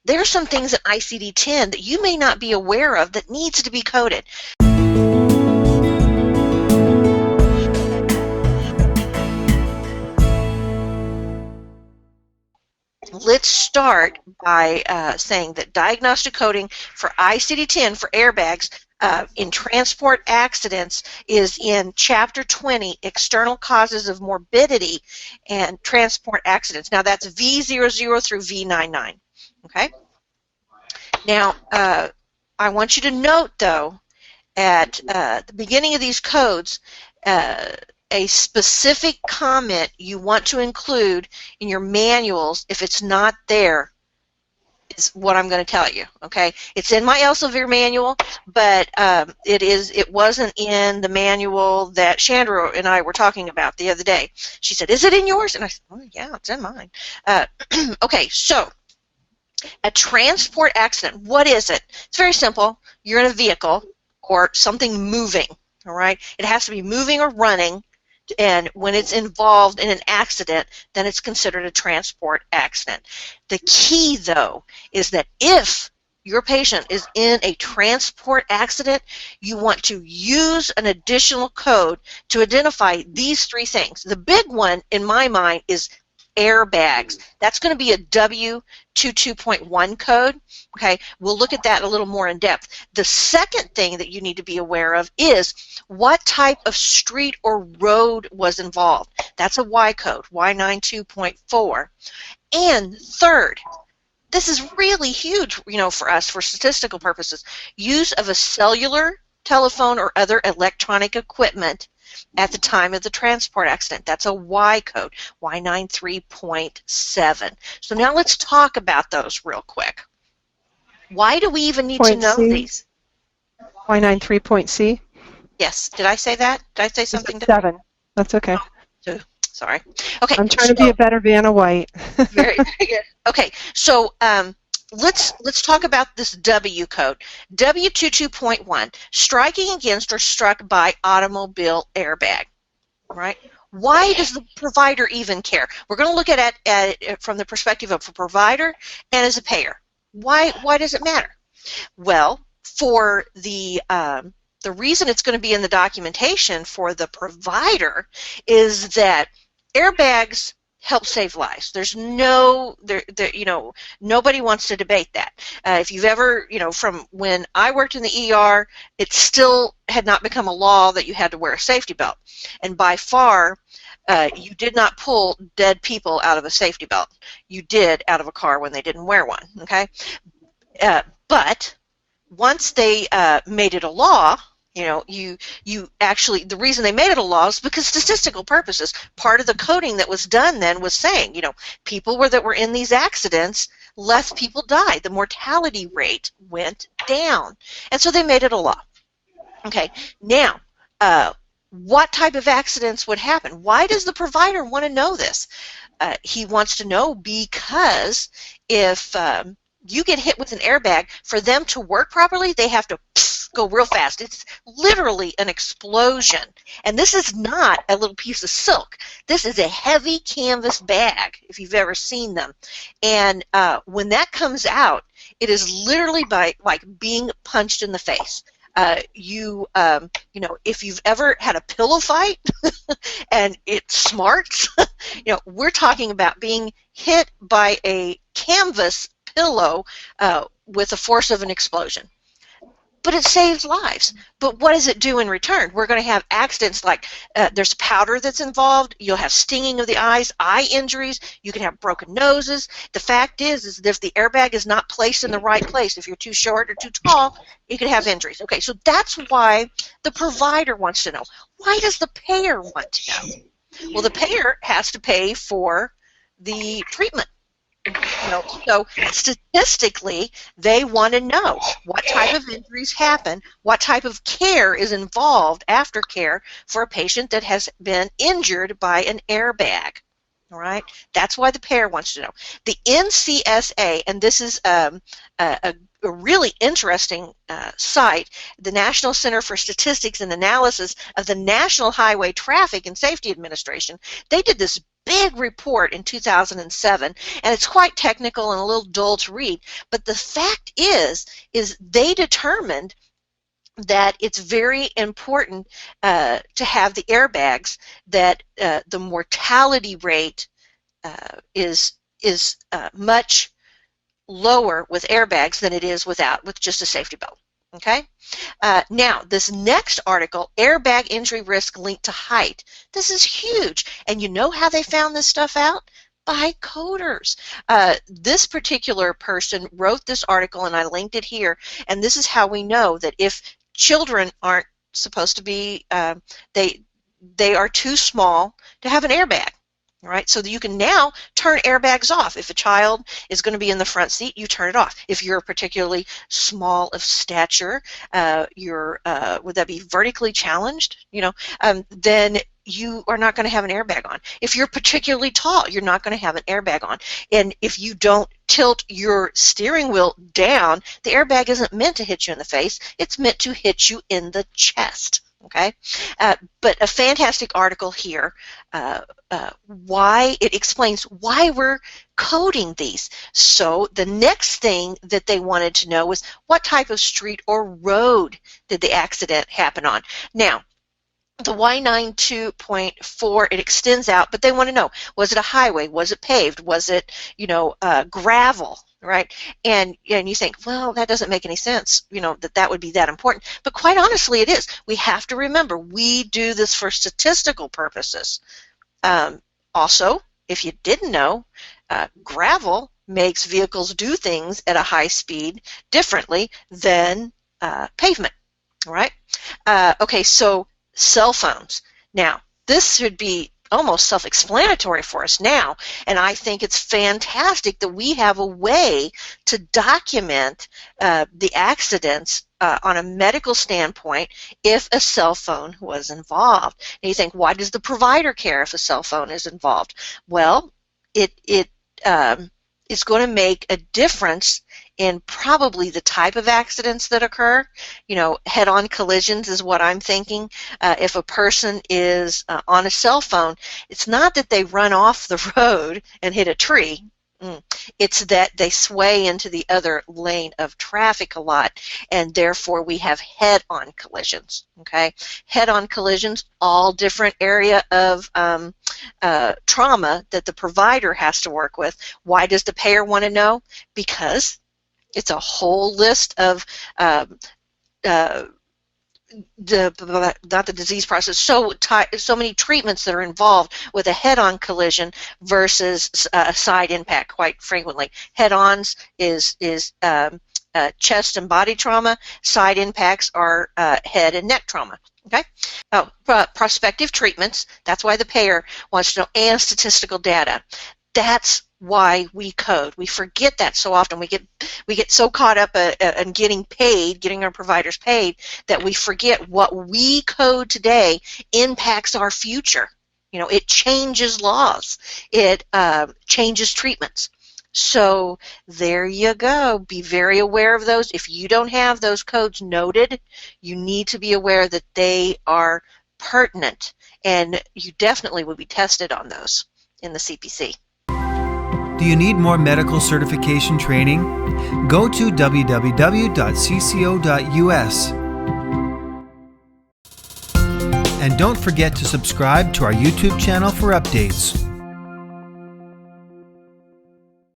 There are some things in ICD-10 that you may not be aware of that needs to be coded. Let's start by saying that diagnostic coding for ICD-10 for airbags in transport accidents is in Chapter 20, External Causes of Morbidity and Transport Accidents. Now that's V00 through V99. Okay? Now, I want you to note, though, at the beginning of these codes, a specific comment you want to include in your manuals, if it's not there, is what I'm going to tell you. Okay, it's in my Elsevier manual, but it wasn't in the manual that Chandra and I were talking about the other day. She said, "Is it in yours?" And I said, "Oh, yeah, it's in mine." Okay, so a transport accident, what is it? It's very simple. You're in a vehicle or something moving. All right, it has to be moving or running. And when it's involved in an accident, then it's considered a transport accident. The key, though, is that if your patient is in a transport accident, you want to use an additional code to identify these three things. The big one, in my mind, is airbags. That's going to be a W22.1 code. Okay, we'll look at that a little more in depth. The second thing that you need to be aware of is what type of street or road was involved. That's a Y code, Y92.4. And third, this is really huge, for us for statistical purposes, use of a cellular telephone or other electronic equipment at the time of the transport accident. That's a Y code, Y93.7. So now let's talk about those real quick. Why do we even need to know these? Y93.C? Yes. Did I say that? Did I say something different? 7. That's okay. Oh, sorry. Okay. I'm trying to be a better Vanna White. Very good. Okay. So let's talk about this W code. W22.1, striking against or struck by automobile airbag. Right? Why does the provider even care? We're going to look at it from the perspective of a provider and as a payer. Why does it matter? Well, for the reason it's going to be in the documentation for the provider is that airbags help save lives. There's nobody wants to debate that. If you've ever, from when I worked in the ER, it still had not become a law that you had to wear a safety belt. And by far, you did not pull dead people out of a safety belt. You did out of a car when they didn't wear one, okay? But once they made it a law, you actually, the reason they made it a law is because statistical purposes. Part of the coding that was done then was saying, people that were in these accidents, less people died. The mortality rate went down. And so they made it a law. Okay, now, what type of accidents would happen? Why does the provider want to know this? He wants to know because if you get hit with an airbag, for them to work properly, they have to go real fast. It's literally an explosion. And this is not a little piece of silk. This is a heavy canvas bag, if you've ever seen them. And when that comes out, it is literally like being punched in the face. If you've ever had a pillow fight and it smarts, we're talking about being hit by a canvas pillow with the force of an explosion. But it saves lives. But what does it do in return? We're going to have accidents like there's powder that's involved. You'll have stinging of the eyes, eye injuries. You can have broken noses. The fact is that if the airbag is not placed in the right place, if you're too short or too tall, you could have injuries. Okay, so that's why the provider wants to know. Why does the payer want to know? Well, the payer has to pay for the treatment. So statistically, they want to know what type of injuries happen, what type of care is involved, aftercare, for a patient that has been injured by an airbag. All right, that's why the payer wants to know. The NCSA, and this is a really interesting site, the National Center for Statistics and Analysis of the National Highway Traffic and Safety Administration. They did this big report in 2007, and it's quite technical and a little dull to read, but the fact is they determined that it's very important to have the airbags, that the mortality rate is much lower with airbags than it is with just a safety belt. Okay? Now, this next article, airbag injury risk linked to height. This is huge. And you know how they found this stuff out? By coders. This particular person wrote this article, and I linked it here, and this is how we know that if children aren't supposed to be, they are too small to have an airbag. All right, so that you can now turn airbags off. If a child is going to be in the front seat, you turn it off. If you're particularly small of stature, would that be vertically challenged? Then you are not going to have an airbag on. If you're particularly tall, you're not going to have an airbag on. And if you don't tilt your steering wheel down, the airbag isn't meant to hit you in the face. It's meant to hit you in the chest. Okay, but a fantastic article here. Why it explains why we're coding these. So the next thing that they wanted to know was what type of street or road did the accident happen on. Now, the Y92.4, it extends out, but they want to know, was it a highway? Was it paved? Was it, gravel? Right? And you think, well, that doesn't make any sense, that would be that important. But quite honestly, it is. We have to remember, we do this for statistical purposes. Also, if you didn't know, gravel makes vehicles do things at a high speed differently than pavement. All right? Okay, so cell phones. Now, this should be almost self-explanatory for us now, and I think it's fantastic that we have a way to document the accidents on a medical standpoint if a cell phone was involved. And you think, why does the provider care if a cell phone is involved? Well, it is going to make a difference in probably the type of accidents that occur. Head-on collisions is what I'm thinking. If a person is on a cell phone, it's not that they run off the road and hit a tree. It's that they sway into the other lane of traffic a lot, and therefore we have head-on collisions. Okay, head-on collisions, all different area of trauma that the provider has to work with. Why does the payer want to know? Because it's a whole list of not the disease process, so many treatments that are involved with a head-on collision versus a side impact. Quite frequently, head-ons is chest and body trauma. Side impacts are head and neck trauma. Okay. Prospective treatments. That's why the payer wants to know, and statistical data. That's why we code. We forget that so often. We get so caught up in getting our providers paid, that we forget what we code today impacts our future. It changes laws. It changes treatments. So there you go. Be very aware of those. If you don't have those codes noted, you need to be aware that they are pertinent, and you definitely will be tested on those in the CPC. Do you need more medical certification training? Go to www.cco.us. And don't forget to subscribe to our YouTube channel for updates.